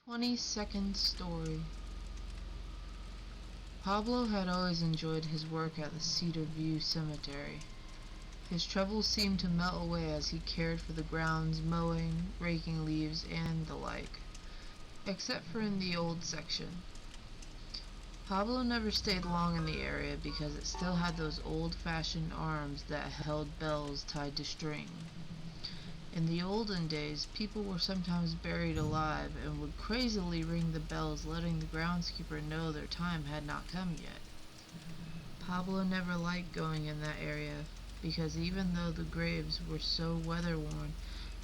22nd story. Pablo had always enjoyed his work at the Cedar View Cemetery. His troubles seemed to melt away as he cared for the grounds, mowing, raking leaves, and the like, except for in the old section. Pablo never stayed long in the area because it still had those old-fashioned arms that held bells tied to string. In the olden days, people were sometimes buried alive and would crazily ring the bells, letting the groundskeeper know their time had not come yet. Pablo never liked going in that area because even though the graves were so weather-worn,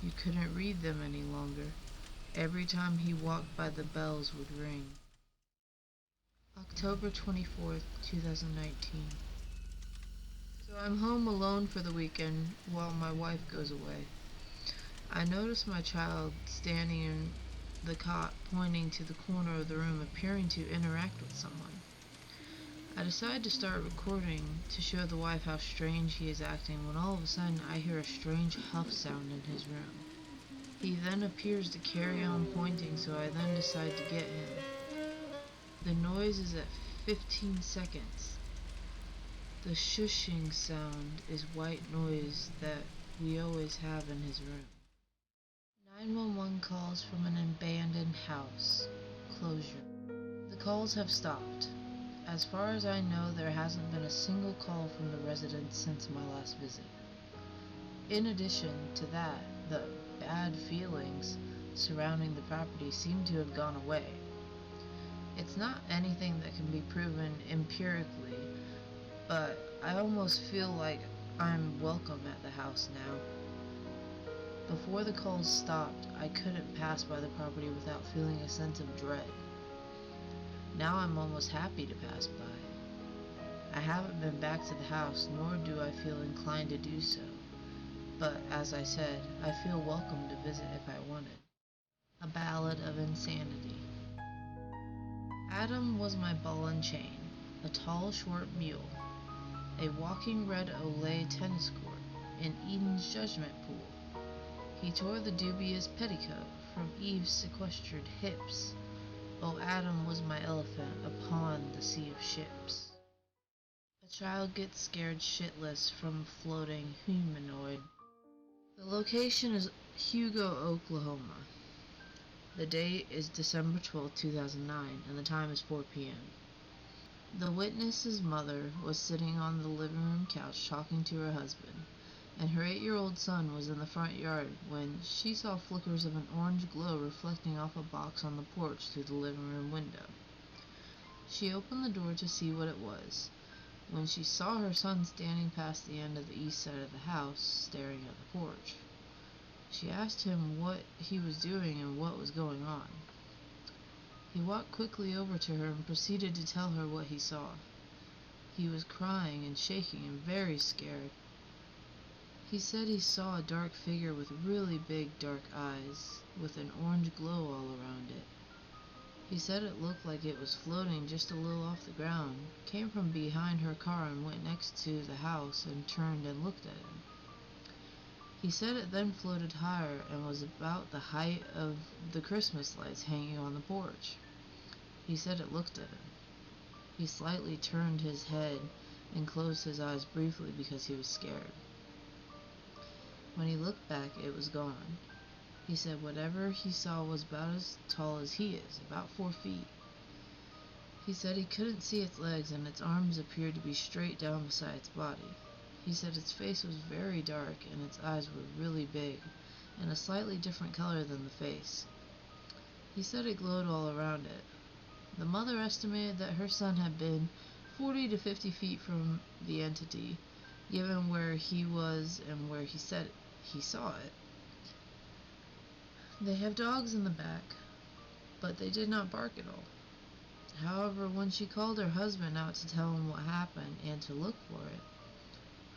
you couldn't read them any longer. Every time he walked by, the bells would ring. October 24th, 2019. So I'm home alone for the weekend while my wife goes away. I noticed my child standing in the cot, pointing to the corner of the room, appearing to interact with someone. I decide to start recording to show the wife how strange he is acting when all of a sudden I hear a strange huff sound in his room. He then appears to carry on pointing, so I then decide to get him. The noise is at 15 seconds. The shushing sound is white noise that we always have in his room. 911 calls from an abandoned house. Closure. The calls have stopped. As far as I know, there hasn't been a single call from the residents since my last visit. In addition to that, the bad feelings surrounding the property seem to have gone away. It's not anything that can be proven empirically, but I almost feel like I'm welcome at the house now. Before the calls stopped, I couldn't pass by the property without feeling a sense of dread. Now I'm almost happy to pass by. I haven't been back to the house, nor do I feel inclined to do so. But, as I said, I feel welcome to visit if I wanted. A Ballad of Insanity. Adam was my ball and chain, a tall, short mule, a walking red Olay tennis court, an Eden's judgment pool. He tore the dubious petticoat from Eve's sequestered hips. Oh, Adam was my elephant upon the sea of ships. A child gets scared shitless from floating humanoid. The location is Hugo, Oklahoma. The date is December 12, 2009, and the time is 4 p.m. The witness's mother was sitting on the living room couch talking to her husband, and her 8-year-old son was in the front yard when she saw flickers of an orange glow reflecting off a box on the porch through the living room window. She opened the door to see what it was. When she saw her son standing past the end of the east side of the house, staring at the porch, she asked him what he was doing and what was going on. He walked quickly over to her and proceeded to tell her what he saw. He was crying and shaking and very scared. He said he saw a dark figure with really big dark eyes, with an orange glow all around it. He said it looked like it was floating just a little off the ground, came from behind her car and went next to the house and turned and looked at him. He said it then floated higher and was about the height of the Christmas lights hanging on the porch. He said it looked at him. He slightly turned his head and closed his eyes briefly because he was scared. When he looked back, it was gone. He said whatever he saw was about as tall as he is, about 4 feet. He said he couldn't see its legs and its arms appeared to be straight down beside its body. He said its face was very dark and its eyes were really big and a slightly different color than the face. He said it glowed all around it. The mother estimated that her son had been 40 to 50 feet from the entity, given where he was and where he said he saw it. They have dogs in the back, but they did not bark at all. However, when she called her husband out to tell him what happened and to look for it,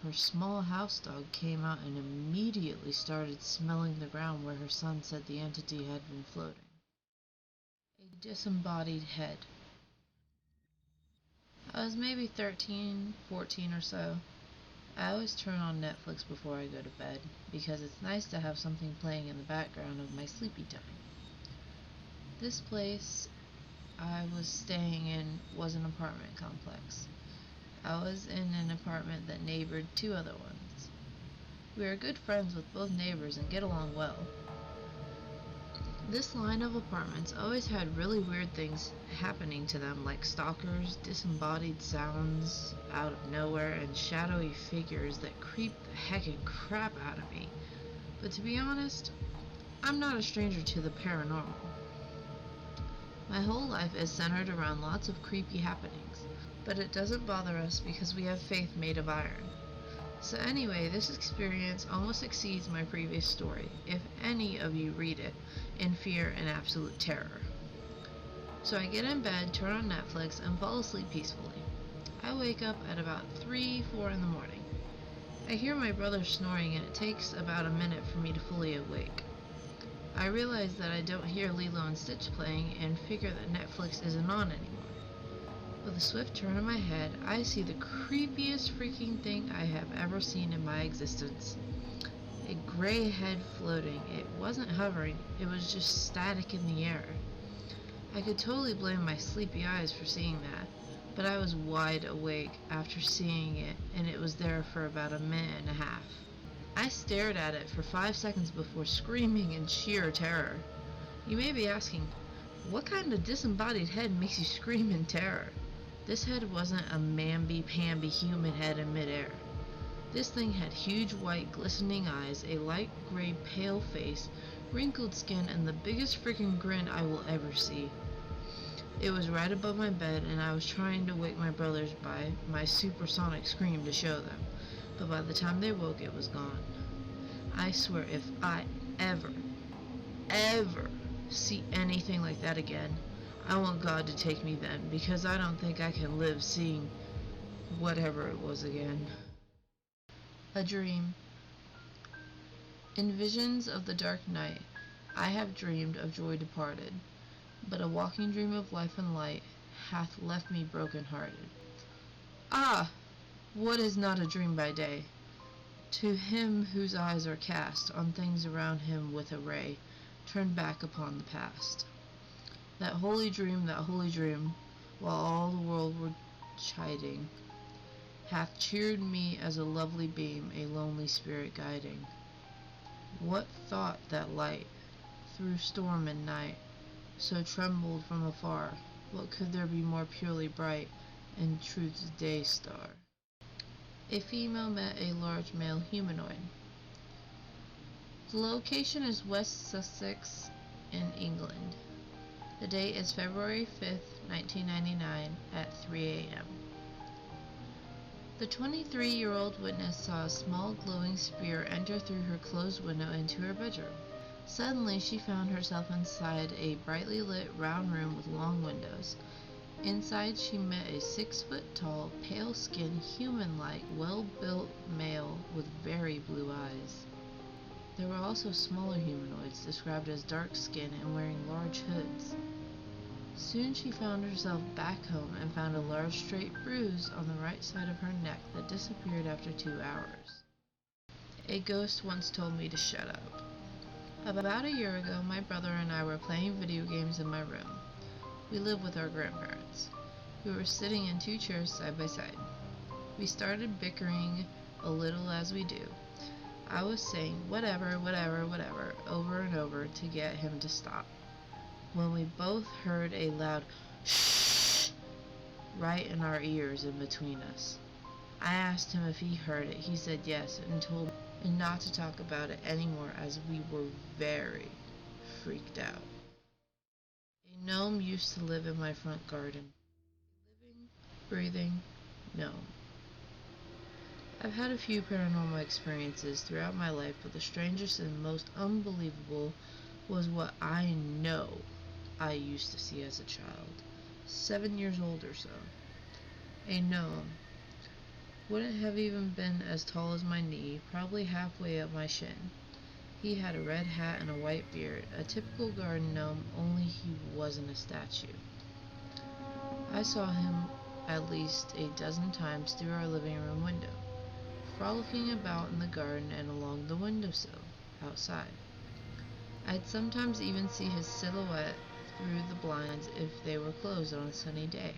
her small house dog came out and immediately started smelling the ground where her son said the entity had been floating. A Disembodied Head. I was maybe 13, 14 or so. I always turn on Netflix before I go to bed because it's nice to have something playing in the background of my sleepy time. This place I was staying in was an apartment complex. I was in an apartment that neighbored two other ones. We are good friends with both neighbors and get along well. This line of apartments always had really weird things happening to them, like stalkers, disembodied sounds out of nowhere, and shadowy figures that creeped the heckin' crap out of me. But to be honest, I'm not a stranger to the paranormal. My whole life is centered around lots of creepy happenings, but it doesn't bother us because we have faith made of iron. So anyway, this experience almost exceeds my previous story, if any of you read it, in fear and absolute terror. So I get in bed, turn on Netflix, and fall asleep peacefully. I wake up at about 3-4 in the morning. I hear my brother snoring and it takes about a minute for me to fully awake. I realize that I don't hear Lilo and Stitch playing and figure that Netflix isn't on anymore. With a swift turn of my head, I see the creepiest freaking thing I have ever seen in my existence. A gray head floating. It wasn't hovering, it was just static in the air. I could totally blame my sleepy eyes for seeing that, but I was wide awake after seeing it, and it was there for about a minute and a half. I stared at it for 5 seconds before screaming in sheer terror. You may be asking, what kind of disembodied head makes you scream in terror? This head wasn't a mamby-pamby human head in midair. This thing had huge white glistening eyes, a light gray pale face, wrinkled skin, and the biggest freaking grin I will ever see. It was right above my bed, and I was trying to wake my brothers by my supersonic scream to show them, but by the time they woke, it was gone. I swear if I ever see anything like that again, I want God to take me then, because I don't think I can live seeing whatever it was again. A dream. In visions of the dark night, I have dreamed of joy departed, but a walking dream of life and light hath left me broken-hearted. Ah! What is not a dream by day? To him whose eyes are cast on things around him with a ray, turned back upon the past. That holy dream, while all the world were chiding, hath cheered me as a lovely beam, a lonely spirit guiding. What thought that light, through storm and night, so trembled from afar? What could there be more purely bright, in truth's day star? A female met a large male humanoid. The location is West Sussex in England. The date is February 5th, 1999 at 3 a.m. The 23-year-old witness saw a small glowing spear enter through her closed window into her bedroom. Suddenly, she found herself inside a brightly lit round room with long windows. Inside, she met a 6-foot-tall, pale-skinned, human-like, well-built male with very blue eyes. There were also smaller humanoids, described as dark-skinned and wearing large hoods. Soon she found herself back home and found a large straight bruise on the right side of her neck that disappeared after 2 hours. A ghost once told me to shut up. About a year ago, my brother and I were playing video games in my room. We live with our grandparents. We were sitting in 2 chairs side by side. We started bickering a little as we do. I was saying whatever, over and over to get him to stop, when we both heard a loud shh right in our ears in between us. I asked him if he heard it. He said yes and told me not to talk about it anymore as we were very freaked out. A gnome used to live in my front garden. A living, breathing gnome. I've had a few paranormal experiences throughout my life, but the strangest and most unbelievable was what I know I used to see as a child, 7 years old or so. A gnome. Wouldn't have even been as tall as my knee, probably halfway up my shin. He had a red hat and a white beard, a typical garden gnome, only he wasn't a statue. I saw him at least a dozen times through our living room window, frolicking about in the garden and along the windowsill, outside. I'd sometimes even see his silhouette through the blinds if they were closed on a sunny day.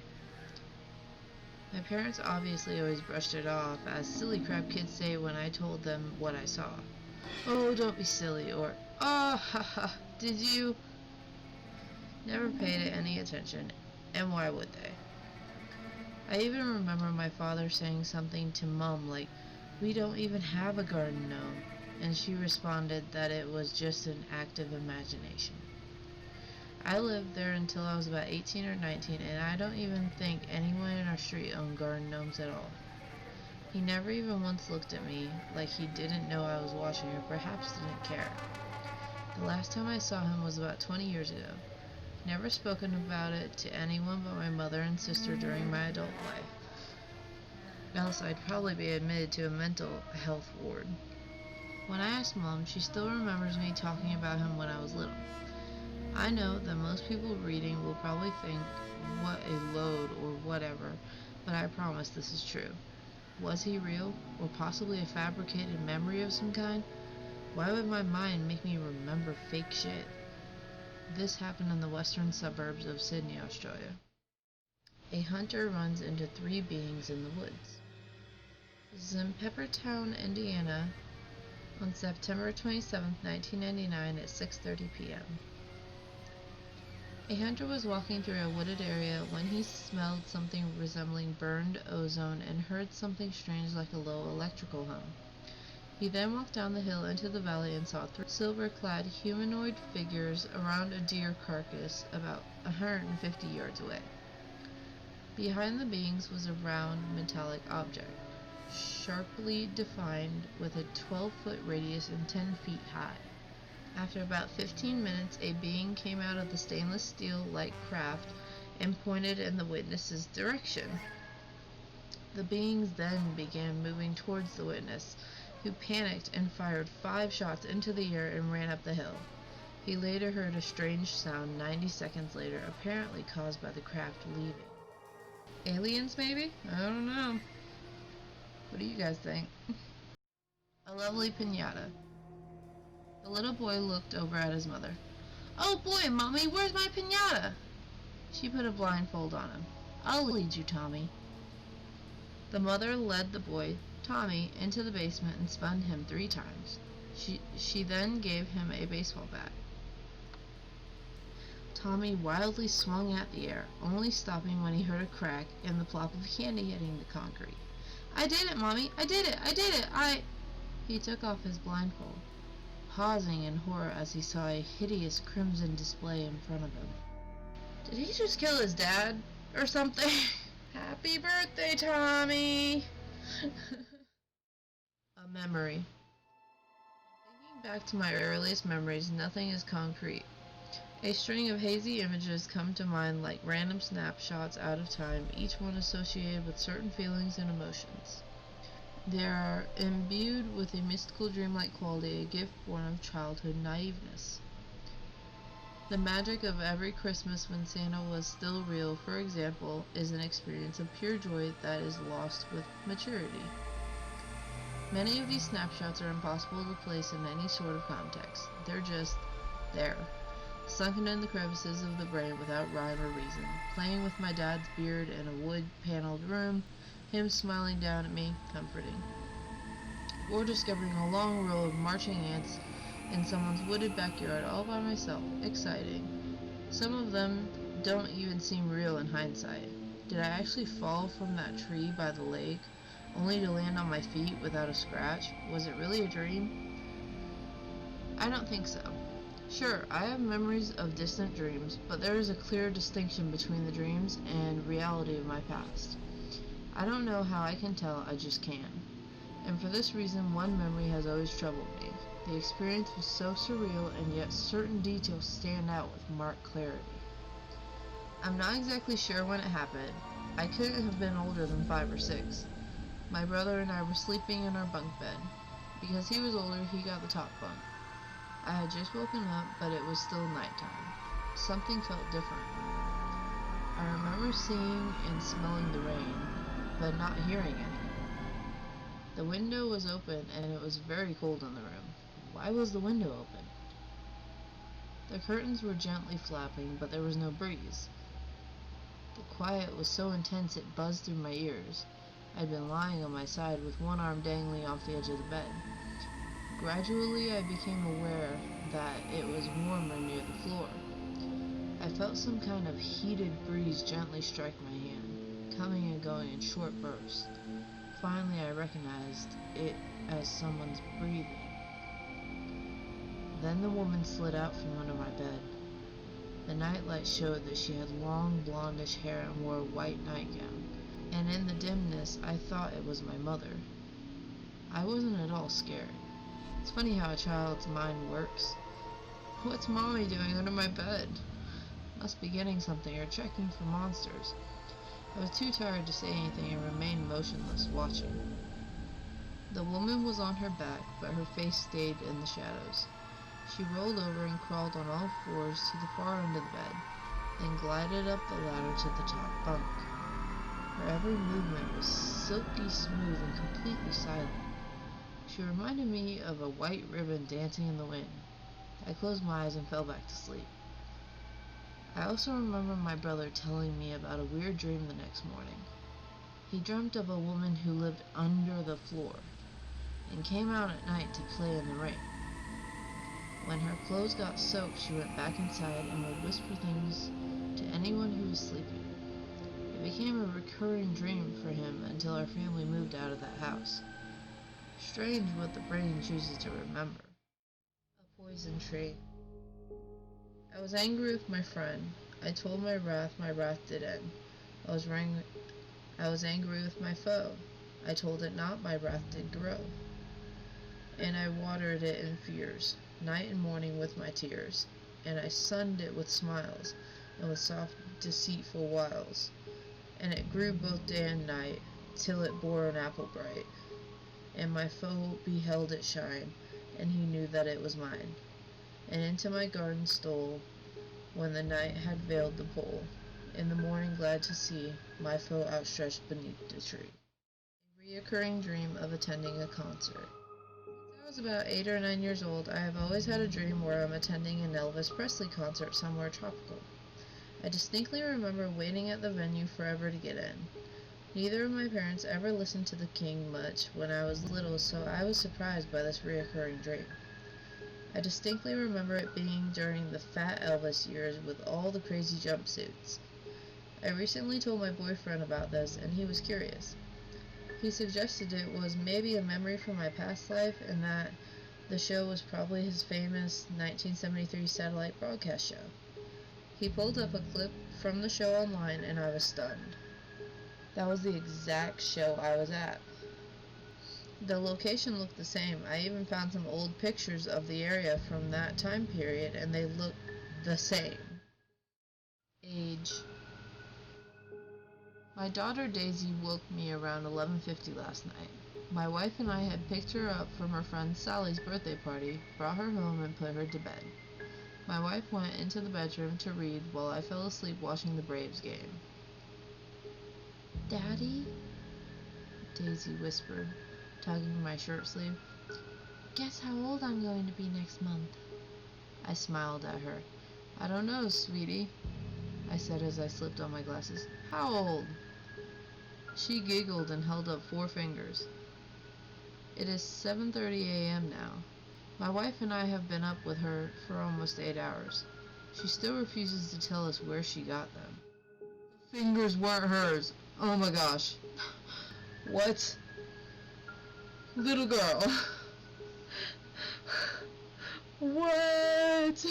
My parents obviously always brushed it off, as silly crap kids say when I told them what I saw. "Oh, don't be silly," or "Oh, haha, did you?" Never paid it any attention, and why would they? I even remember my father saying something to Mum like, "We don't even have a garden gnome," and she responded that it was just an act of imagination. I lived there until I was about 18 or 19, and I don't even think anyone in our street owned garden gnomes at all. He never even once looked at me like he didn't know I was watching, or perhaps didn't care. The last time I saw him was about 20 years ago. Never spoken about it to anyone but my mother and sister during my adult life. Else I'd probably be admitted to a mental health ward. When I asked Mom, she still remembers me talking about him when I was little. I know that most people reading will probably think, "What a load," or whatever, but I promise this is true. Was he real, or possibly a fabricated memory of some kind? Why would my mind make me remember fake shit? This happened in the western suburbs of Sydney, Australia. A hunter runs into three beings in the woods. This is in Peppertown, Indiana, on September 27, 1999 at 6:30 p.m. A hunter was walking through a wooded area when he smelled something resembling burned ozone and heard something strange like a low electrical hum. He then walked down the hill into the valley and saw three silver-clad humanoid figures around a deer carcass about 150 yards away. Behind the beings was a round, metallic object, sharply defined with a 12-foot radius and 10 feet high. After about 15 minutes, a being came out of the stainless steel-like craft and pointed in the witness's direction. The beings then began moving towards the witness, who panicked and fired 5 shots into the air and ran up the hill. He later heard a strange sound 90 seconds later, apparently caused by the craft leaving. Aliens, maybe? I don't know. What do you guys think? A lovely pinata. The little boy looked over at his mother. "Oh boy, Mommy, where's my pinata?" She put a blindfold on him. "I'll lead you, Tommy." The mother led the boy, Tommy, into the basement and spun him 3 times. She then gave him a baseball bat. Tommy wildly swung at the air, only stopping when he heard a crack and the plop of candy hitting the concrete. "I did it, Mommy! I did it! I did it! He took off his blindfold, pausing in horror as he saw a hideous crimson display in front of him. Did he just kill his dad? Or something? Happy birthday, Tommy! A memory. Thinking back to my earliest memories, nothing is concrete. A string of hazy images come to mind like random snapshots out of time, each one associated with certain feelings and emotions. They are imbued with a mystical dreamlike quality, a gift born of childhood naiveness. The magic of every Christmas when Santa was still real, for example, is an experience of pure joy that is lost with maturity. Many of these snapshots are impossible to place in any sort of context. They're just there, sunken in the crevices of the brain without rhyme or reason. Playing with my dad's beard in a wood-paneled room, him smiling down at me, comforting. Or discovering a long row of marching ants in someone's wooded backyard all by myself, exciting. Some of them don't even seem real in hindsight. Did I actually fall from that tree by the lake, only to land on my feet without a scratch? Was it really a dream? I don't think so. Sure, I have memories of distant dreams, but there is a clear distinction between the dreams and reality of my past. I don't know how I can tell, I just can. And for this reason, one memory has always troubled me. The experience was so surreal, and yet certain details stand out with marked clarity. I'm not exactly sure when it happened. I couldn't have been older than 5 or 6. My brother and I were sleeping in our bunk bed. Because he was older, he got the top bunk. I had just woken up, but it was still nighttime. Something felt different. I remember seeing and smelling the rain, but not hearing any. The window was open, and it was very cold in the room. Why was the window open? The curtains were gently flapping, but there was no breeze. The quiet was so intense it buzzed through my ears. I'd been lying on my side with one arm dangling off the edge of the bed. Gradually, I became aware that it was warmer near the floor. I felt some kind of heated breeze gently strike my hand, coming and going in short bursts. Finally, I recognized it as someone's breathing. Then the woman slid out from under my bed. The nightlight showed that she had long blondish hair and wore a white nightgown, and in the dimness I thought it was my mother. I wasn't at all scared. It's funny how a child's mind works. What's Mommy doing under my bed? Must be getting something or checking for monsters. I was too tired to say anything and remained motionless, watching. The woman was on her back, but her face stayed in the shadows. She rolled over and crawled on all fours to the far end of the bed, then glided up the ladder to the top bunk. Her every movement was silky smooth and completely silent. She reminded me of a white ribbon dancing in the wind. I closed my eyes and fell back to sleep. I also remember my brother telling me about a weird dream the next morning. He dreamt of a woman who lived under the floor and came out at night to play in the rain. When her clothes got soaked, she went back inside and would whisper things to anyone who was sleeping. It became a recurring dream for him until our family moved out of that house. Strange what the brain chooses to remember. A poison tree. I was angry with my friend. I told my wrath did end. I was angry with my foe. I told it not, my wrath did grow. And I watered it in fears, night and morning with my tears. And I sunned it with smiles, and with soft deceitful wiles. And it grew both day and night, till it bore an apple bright. And my foe beheld it shine, and he knew that it was mine. And into my garden stole, when the night had veiled the pole, in the morning glad to see my foe outstretched beneath the tree. A reoccurring dream of attending a concert. Since I was about 8 or 9 years old, I have always had a dream where I'm attending an Elvis Presley concert somewhere tropical. I distinctly remember waiting at the venue forever to get in. Neither of my parents ever listened to the King much when I was little, so I was surprised by this reoccurring dream. I distinctly remember it being during the Fat Elvis years with all the crazy jumpsuits. I recently told my boyfriend about this, and he was curious. He suggested it was maybe a memory from my past life, and that the show was probably his famous 1973 satellite broadcast show. He pulled up a clip from the show online, and I was stunned. That was the exact show I was at. The location looked the same. I even found some old pictures of the area from that time period, and they looked the same. Age. My daughter Daisy woke me around 11:50 last night. My wife and I had picked her up from her friend Sally's birthday party, brought her home, and put her to bed. My wife went into the bedroom to read while I fell asleep watching the Braves game. "Daddy?" Daisy whispered, tugging my shirt sleeve. "Guess how old I'm going to be next month?" I smiled at her. "I don't know, sweetie," I said as I slipped on my glasses. "How old?" She giggled and held up 4 fingers. "It is 7:30 a.m. now. My wife and I have been up with her for almost 8 hours. She still refuses to tell us where she got them." The fingers weren't hers. Oh my gosh. What? Little girl. What?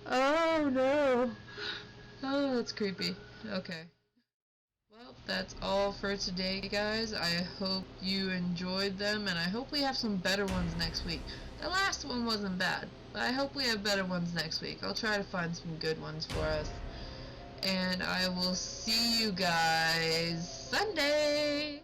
Oh no. Oh, that's creepy. Okay. Well, that's all for today, guys. I hope you enjoyed them, and I hope we have some better ones next week. The last one wasn't bad, but I hope we have better ones next week. I'll try to find some good ones for us. And I will see you guys Sunday!